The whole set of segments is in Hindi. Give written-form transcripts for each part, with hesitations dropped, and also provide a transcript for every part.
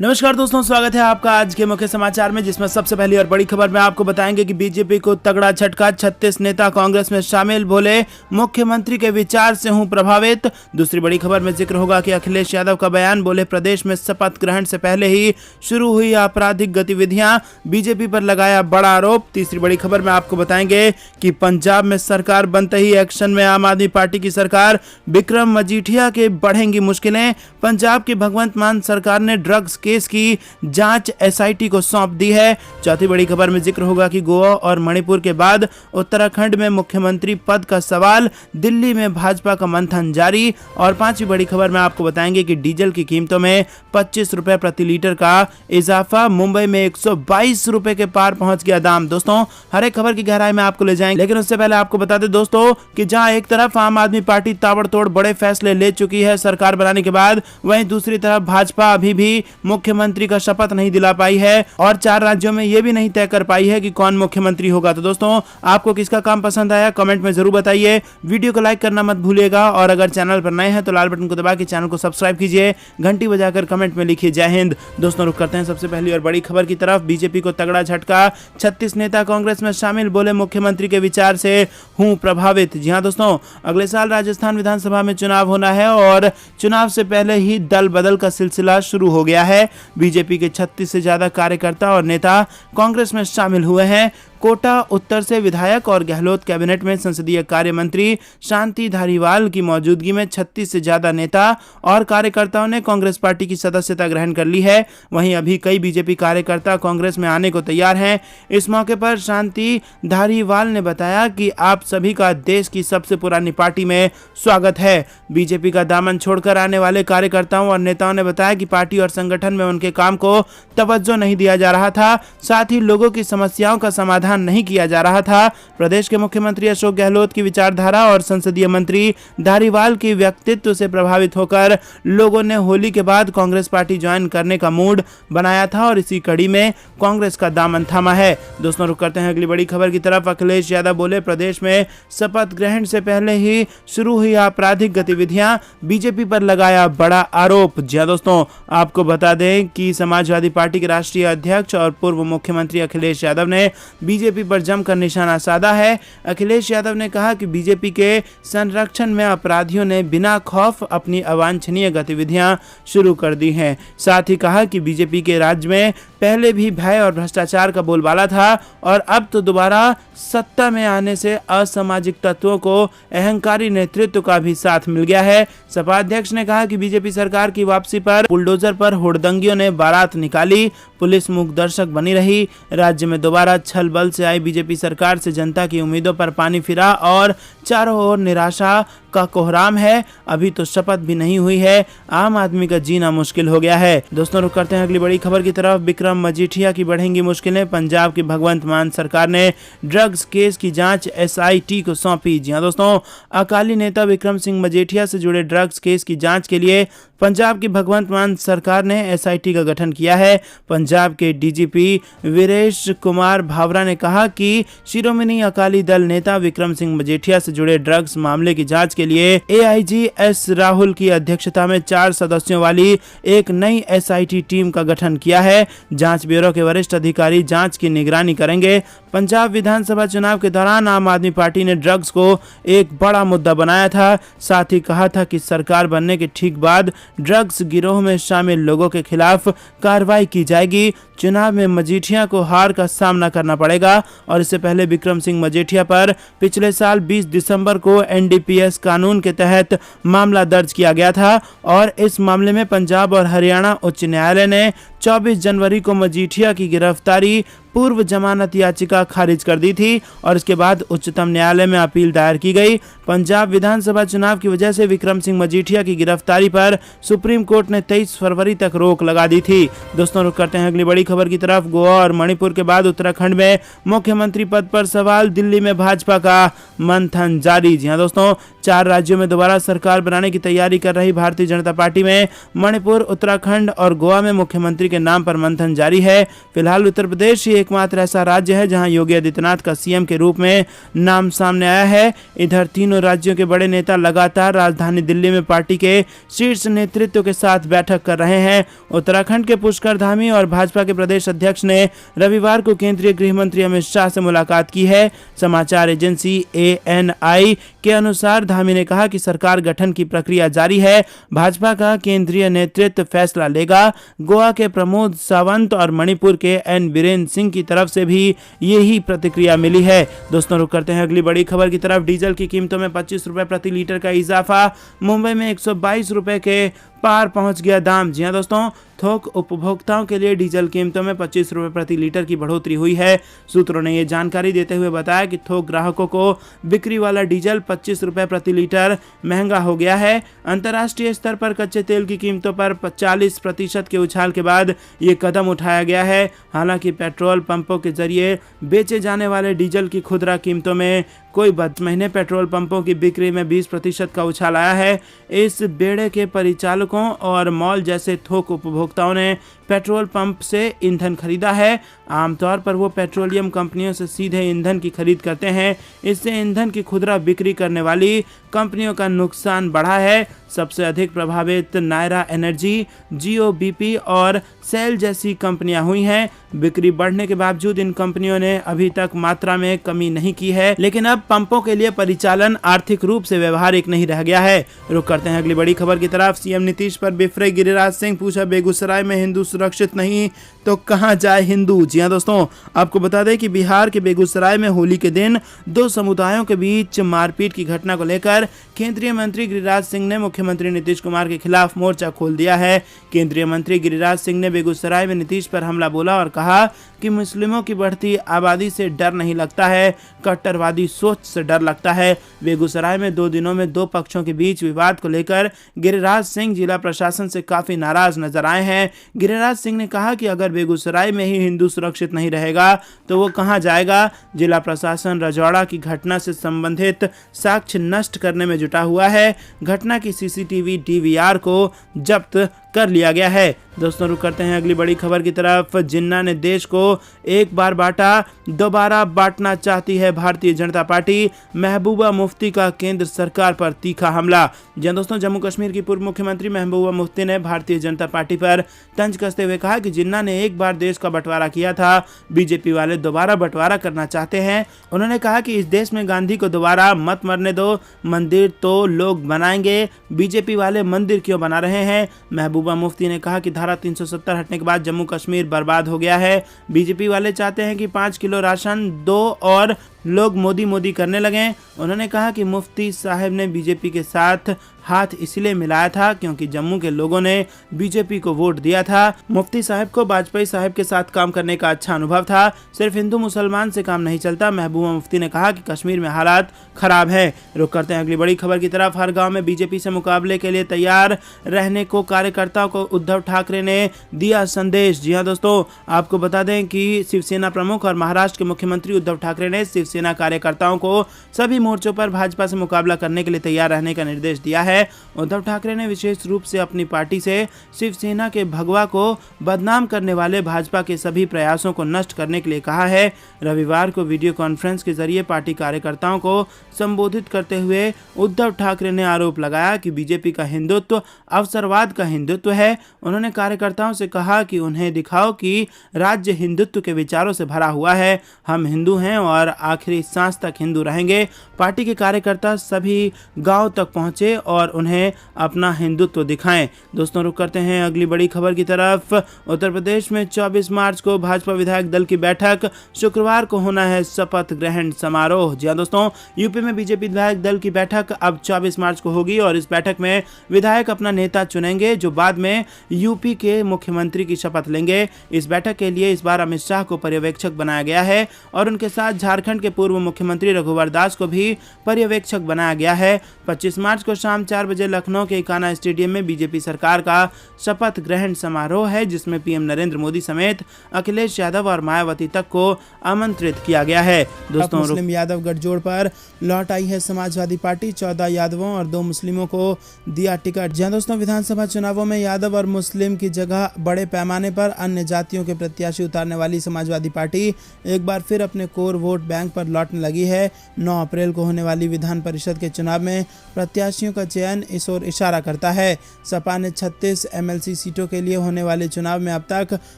नमस्कार दोस्तों, स्वागत है आपका आज के मुख्य समाचार में, जिसमें सबसे पहली और बड़ी खबर में आपको बताएंगे कि बीजेपी को तगड़ा झटका, 36 नेता कांग्रेस में शामिल, बोले मुख्यमंत्री के विचार से हूं प्रभावित। दूसरी बड़ी खबर में जिक्र होगा कि अखिलेश यादव का बयान, बोले प्रदेश में शपथ ग्रहण से पहले ही शुरू हुई आपराधिक गतिविधियां, बीजेपी पर लगाया बड़ा आरोप। तीसरी बड़ी खबर में आपको बताएंगे कि पंजाब में सरकार बनते ही एक्शन में आम आदमी पार्टी की सरकार, विक्रम मजीठिया के बढ़ेंगी मुश्किलें। पंजाब की भगवंत मान सरकार ने ड्रग्स केस की जांच एसआईटी को सौंप दी है। चौथी बड़ी खबर में जिक्र होगा कि गोवा और मणिपुर के बाद उत्तराखंड में मुख्यमंत्री पद का सवाल, दिल्ली में भाजपा का मंथन जारी। और पांचवी बड़ी खबर में आपको बताएंगे कि डीजल की कीमतों में 25 रुपए प्रति लीटर का इजाफा, मुंबई में 122 रुपए के पार पहुंच गया दाम। दोस्तों, हर एक खबर की गहराई में आपको ले जाएंगे, लेकिन उससे पहले आपको बता दें दोस्तों कि जहां एक तरफ आम आदमी पार्टी ताबड़तोड़ बड़े फैसले ले चुकी है सरकार बनाने के बाद, वहीं दूसरी तरफ भाजपा अभी भी मुख्यमंत्री का शपथ नहीं दिला पाई है और 4 राज्यों में यह भी नहीं तय कर पाई है कि कौन मुख्यमंत्री होगा। तो दोस्तों, आपको किसका काम पसंद आया कमेंट में जरूर बताइए। वीडियो को लाइक करना मत भूलिएगा और अगर चैनल पर नए हैं तो लाल बटन को दबा के चैनल को सब्सक्राइब कीजिए, घंटी बजाकर कमेंट में लिखिए जय हिंद। दोस्तों, रुक करते हैं सबसे पहली और बड़ी खबर की तरफ। बीजेपी को तगड़ा झटका, 36 नेता कांग्रेस में शामिल, बोले मुख्यमंत्री के विचार से हूं प्रभावित। जी हां दोस्तों, अगले साल राजस्थान विधानसभा में चुनाव होना है और चुनाव से पहले ही दल बदल का सिलसिला शुरू हो गया है। बीजेपी के 36 से ज्यादा कार्यकर्ता और नेता कांग्रेस में शामिल हुए हैं। कोटा उत्तर से विधायक और गहलोत कैबिनेट में संसदीय कार्य मंत्री शांति धारीवाल की मौजूदगी में 36 से ज्यादा नेता और कार्यकर्ताओं ने कांग्रेस पार्टी की सदस्यता ग्रहण कर ली है। वहीं अभी कई बीजेपी कार्यकर्ता कांग्रेस में आने को तैयार हैं। इस मौके पर शांति धारीवाल ने बताया कि आप सभी का देश की सबसे पुरानी पार्टी में स्वागत है। बीजेपी का दामन छोड़कर आने वाले कार्यकर्ताओं और नेताओं ने बताया कि पार्टी और संगठन में उनके काम को तवज्जो नहीं दिया जा रहा था, साथ ही लोगों की समस्याओं का समाधान नहीं किया जा रहा था। प्रदेश के मुख्यमंत्री अशोक गहलोत की विचारधारा और संसदीय मंत्री धारीवाल की व्यक्तित्व से प्रभावित होकर लोगों ने होली के बाद कांग्रेस पार्टी ज्वाइन करने का मूड बनाया था और इसी कड़ी में कांग्रेस का दामन थामा है। दोस्तों, रुक करते हैं अगली बड़ी खबर की तरफ। अखिलेश यादव बोले प्रदेश में शपथ ग्रहण से पहले ही शुरू हुई आपराधिक गतिविधियां, बीजेपी पर लगाया बड़ा आरोप। जी हां दोस्तों, आपको बता दें कि समाजवादी पार्टी के राष्ट्रीय अध्यक्ष और पूर्व मुख्यमंत्री अखिलेश यादव ने बीजेपी पर जमकर निशाना साधा है। अखिलेश यादव ने कहा कि बीजेपी के संरक्षण में अपराधियों ने बिना खौफ अपनी अवांछनीय गतिविधियां शुरू कर दी हैं। साथ ही कहा कि बीजेपी के राज्य में पहले भी भय और भ्रष्टाचार का बोलबाला था और अब तो दोबारा सत्ता में आने से असामाजिक तत्वों को अहंकारी नेतृत्व का भी साथ मिल गया है। सपा अध्यक्ष ने कहा कि बीजेपी सरकार की वापसी पर बुलडोजर पर हुड़दंगियों ने बारात निकाली, पुलिस मूक दर्शक बनी रही। राज्य में दोबारा छल बल से आई बीजेपी सरकार से जनता की उम्मीदों पर पानी फिरा और चारों ओर निराशा का कोहराम है। अभी तो शपथ भी नहीं हुई है, आम आदमी का जीना मुश्किल हो गया है। दोस्तों, रुक करते हैं अगली बड़ी खबर की तरफ। विक्रम मजीठिया की बढ़ेंगी मुश्किलें, पंजाब की भगवंत मान सरकार ने ड्रग्स केस की जांच एसआईटी को सौंपी। जी हां दोस्तों, अकाली नेता विक्रम सिंह मजीठिया से जुड़े ड्रग्स केस की जांच के लिए पंजाब की भगवंत मान सरकार ने एसआईटी का गठन किया है। पंजाब के डीजीपी वीरेश कुमार भावरा ने कहा कि शिरोमणि अकाली दल नेता विक्रम सिंह मजीठिया से जुड़े ड्रग्स मामले की जांच के लिए एआईजी एस राहुल की अध्यक्षता में 4 सदस्यों वाली एक नई एसआईटी टीम का गठन किया है। जांच ब्यूरो के वरिष्ठ अधिकारी जांच की निगरानी करेंगे। पंजाब विधानसभा चुनाव के दौरान आम आदमी पार्टी ने ड्रग्स को एक बड़ा मुद्दा बनाया था। साथ ही कहा था कि सरकार बनने के ठीक बाद ड्रग्स गिरोह में शामिल लोगों के खिलाफ कार्रवाई की जाएगी। चुनाव में मजीठिया को हार का सामना करना पड़ेगा और इससे पहले विक्रम सिंह मजीठिया पर पिछले साल 20 दिसंबर को एनडीपीएस कानून के तहत मामला दर्ज किया गया था और इस मामले में पंजाब और हरियाणा उच्च न्यायालय ने 24 जनवरी को मजीठिया की गिरफ्तारी पूर्व जमानत याचिका खारिज कर दी थी और इसके बाद उच्चतम न्यायालय में अपील दायर की गई। पंजाब विधानसभा चुनाव की वजह से विक्रम सिंह मजीठिया की गिरफ्तारी पर सुप्रीम कोर्ट ने 23 फरवरी तक रोक लगा दी थी। दोस्तों, रुक करते हैं अगली बड़ी खबर की तरफ। गोवा और मणिपुर के बाद उत्तराखंड में मुख्यमंत्री पद पर सवाल, दिल्ली में भाजपा का मंथन जारी। जी हां दोस्तों, 4 राज्यों में दोबारा सरकार बनाने की तैयारी कर रही भारतीय जनता पार्टी में मणिपुर, उत्तराखंड और गोवा में मुख्यमंत्री के नाम पर मंथन जारी है। फिलहाल उत्तर प्रदेश ही एकमात्र ऐसा राज्य है जहां योगी आदित्यनाथ का सीएम के रूप में नाम सामने आया है। इधर तीनों राज्यों के बड़े नेता लगातार राजधानी दिल्ली में पार्टी के शीर्ष नेतृत्व के साथ बैठक कर रहे हैं। उत्तराखंड के पुष्कर धामी और भाजपा के प्रदेश अध्यक्ष ने रविवार को केंद्रीय गृह मंत्री अमित शाह से मुलाकात की है। समाचार एजेंसी ANI के अनुसार धामी ने कहा कि सरकार गठन की प्रक्रिया जारी है। भाजपा का केंद्रीय नेतृत्व फैसला लेगा। गोवा के प्रमोद सावंत और मणिपुर के N बीरेन सिंह की तरफ से भी यही प्रतिक्रिया मिली है। दोस्तों रुक करते हैं अगली बड़ी खबर की तरफ। डीजल की कीमतों में 25 रुपए प्रति लीटर का इजाफा। मुंबई में 122 रुपए के पार पहुंच गया दाम। जी हां दोस्तों, थोक उपभोक्ताओं के लिए डीजल कीमतों में 25 रुपए प्रति लीटर की बढ़ोतरी हुई है। सूत्रों ने यह जानकारी देते हुए बताया कि थोक ग्राहकों को बिक्री वाला डीजल 25 रुपए प्रति लीटर महंगा हो गया है। अंतर्राष्ट्रीय स्तर पर कच्चे तेल की कीमतों पर 40% के उछाल के बाद ये कदम उठाया गया है। हालांकि पेट्रोल पंपों के जरिए बेचे जाने वाले डीजल की खुदरा कीमतों में कोई महीने पेट्रोल पंपों की बिक्री में 20% का उछाल आया है। इस बेड़े के परिचालकों और मॉल जैसे थोक उपभोक्ताओं ने पेट्रोल पंप से ईंधन खरीदा है। आमतौर पर वो पेट्रोलियम कंपनियों से सीधे ईंधन की खरीद करते हैं। इससे ईंधन की खुदरा बिक्री करने वाली कंपनियों का नुकसान बढ़ा है। सबसे अधिक प्रभावित नायरा एनर्जी, जियो BP और सेल जैसी कंपनियां हुई हैं। बिक्री बढ़ने के बावजूद इन कंपनियों ने अभी तक मात्रा में कमी नहीं की है, लेकिन अब पंपों के लिए परिचालन आर्थिक रूप से व्यवहारिक नहीं रह गया है। रुक करते हैं अगली बड़ी खबर की तरफ। सीएम नीतीश पर बिफरे गिरिराज सिंह, पूछा बेगूसराय में हिंदू सुरक्षित नहीं तो कहां जाए हिंदू। जी हां दोस्तों, आपको बता दें कि बिहार के बेगूसराय में होली के दिन दो समुदायों के बीच मारपीट की घटना को लेकर केंद्रीय मंत्री गिरिराज सिंह ने मुख्यमंत्री नीतीश कुमार के खिलाफ मोर्चा खोल दिया है। केंद्रीय मंत्री गिरिराज सिंह ने बेगूसराय में नीतीश पर हमला बोला और कहा कि मुस्लिमों की बढ़ती आबादी से डर नहीं लगता है, कट्टरवादी सोच से डर लगता है। बेगूसराय में 2 दिनों में 2 पक्षों के बीच विवाद को लेकर गिरिराज सिंह जिला प्रशासन से काफी नाराज नजर आए हैं। गिरिराज सिंह ने कहा कि अगर बेगूसराय में ही हिंदू सुरक्षित नहीं रहेगा तो वो कहां जाएगा। जिला प्रशासन रजवाड़ा की घटना से संबंधित साक्ष्य नष्ट करने में जुटा हुआ है। घटना की CCTV DVR को जब्त कर लिया गया है। दोस्तों रुक करते हैं अगली बड़ी खबर की तरफ। जिन्ना ने देश को एक बार बांटा, दोबारा बांटना चाहती है भारतीय जनता पार्टी। महबूबा मुफ्ती का केंद्र सरकार पर तीखा हमला। जी दोस्तों, जम्मू कश्मीर की पूर्व मुख्यमंत्री महबूबा मुफ्ती ने भारतीय जनता पार्टी पर तंज कसते हुए कहा कि जिन्ना ने एक बार देश का बंटवारा किया था, बीजेपी वाले दोबारा बंटवारा करना चाहते हैं। उन्होंने कहा कि इस देश में गांधी को दोबारा मत मरने दो, मंदिर तो लोग बनाएंगे, बीजेपी वाले मंदिर क्यों बना रहे हैं। महबूबा मुफ्ती ने कहा कि धारा 370 हटने के बाद जम्मू कश्मीर बर्बाद हो गया है। बीजेपी वाले चाहते हैं कि 5 किलो राशन दो और लोग मोदी मोदी करने लगे। उन्होंने कहा कि मुफ्ती साहब ने बीजेपी के साथ हाथ इसलिए मिलाया था क्योंकि जम्मू के लोगों ने बीजेपी को वोट दिया था। मुफ्ती साहब को वाजपेयी साहब के साथ काम करने का अच्छा अनुभव था। सिर्फ हिंदू मुसलमान से काम नहीं चलता। महबूबा मुफ्ती ने कहा कि कश्मीर में हालात खराब है। रुक करते हैं अगली बड़ी खबर की तरफ। हर गांव में बीजेपी से मुकाबले के लिए तैयार रहने को कार्यकर्ताओं को उद्धव ठाकरे ने दिया संदेश। जी हां दोस्तों, आपको बता दें कि शिवसेना प्रमुख और महाराष्ट्र के मुख्यमंत्री उद्धव ठाकरे ने शिवसेना कार्यकर्ताओं को सभी मोर्चों पर भाजपा से मुकाबला करने के लिए तैयार रहने का निर्देश दिया है। उद्धव ठाकरे ने विशेष रूप से अपनी पार्टी से शिवसेना के भगवा को बदनाम करने वाले भाजपा के सभी प्रयासों को नष्ट करने के लिए कहा है। रविवार को वीडियो कॉन्फ्रेंस के जरिए पार्टी कार्यकर्ताओं को संबोधित करते हुए उद्धव ठाकरे ने आरोप लगाया कि बीजेपी का हिंदुत्व अवसरवाद का हिंदुत्व है। उन्होंने कार्यकर्ताओं से कहा कि उन्हें दिखाओ कि राज्य हिंदुत्व के विचारों से भरा हुआ है। हम हिंदू हैं और आखिरी सांस तक हिंदू रहेंगे। पार्टी के कार्यकर्ता सभी गांव तक पहुंचे और उन्हें अपना हिंदुत्व दिखाएं। दोस्तों रुक करते हैं अगली बड़ी खबर की तरफ। उत्तर प्रदेश में 24 मार्च को भाजपा विधायक दल की बैठक। शुक्रवार को होना है शपथ ग्रहण समारोह। जी हां दोस्तों, यूपी में बीजेपी विधायक दल की बैठक अब 24 मार्च को होगी और इस बैठक में विधायक अपना नेता चुनेंगे जो बाद में यूपी के मुख्यमंत्री की शपथ लेंगे। इस बैठक के लिए इस बार अमित शाह को पर्यवेक्षक बनाया गया है और उनके साथ झारखंड के पूर्व मुख्यमंत्री रघुवर दास को भी पर्यवेक्षक बनाया गया है। 25 मार्च को शाम 4 बजे लखनऊ के इकाना स्टेडियम में बीजेपी सरकार का शपथ ग्रहण समारोह है, जिसमें पीएम नरेंद्र मोदी समेत अखिलेश यादव और मायावती तक को आमंत्रित किया गया है। दोस्तों, मुस्लिम यादव गठजोड़ पर लौट आई है समाजवादी पार्टी। 14 यादवों और 2 मुस्लिमों को दिया टिकट। जहां दोस्तों विधानसभा चुनावों में यादव और मुस्लिम की जगह बड़े पैमाने पर अन्य जातियों के प्रत्याशी उतारने वाली समाजवादी पार्टी एक बार फिर अपने कोर वोट बैंक पर लौटने लगी है। 9 अप्रैल को होने वाली विधान परिषद के चुनाव में प्रत्याशियों का चयन इस ओर इशारा करता है। सपा ने 36 एमएलसी सीटों के लिए होने वाले चुनाव में अब तक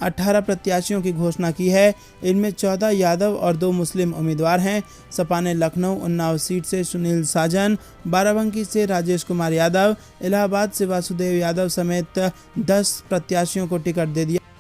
18 प्रत्याशियों की घोषणा की है। इनमें 14 यादव और 2 मुस्लिम उम्मीदवार हैं। सपा ने लखनऊ उन्नाव सीट से सुनील साजन, बाराबंकी से राजेश कुमार यादव, इलाहाबाद से वासुदेव यादव समेत 10 प्रत्याशियों को टिकट दे दिया।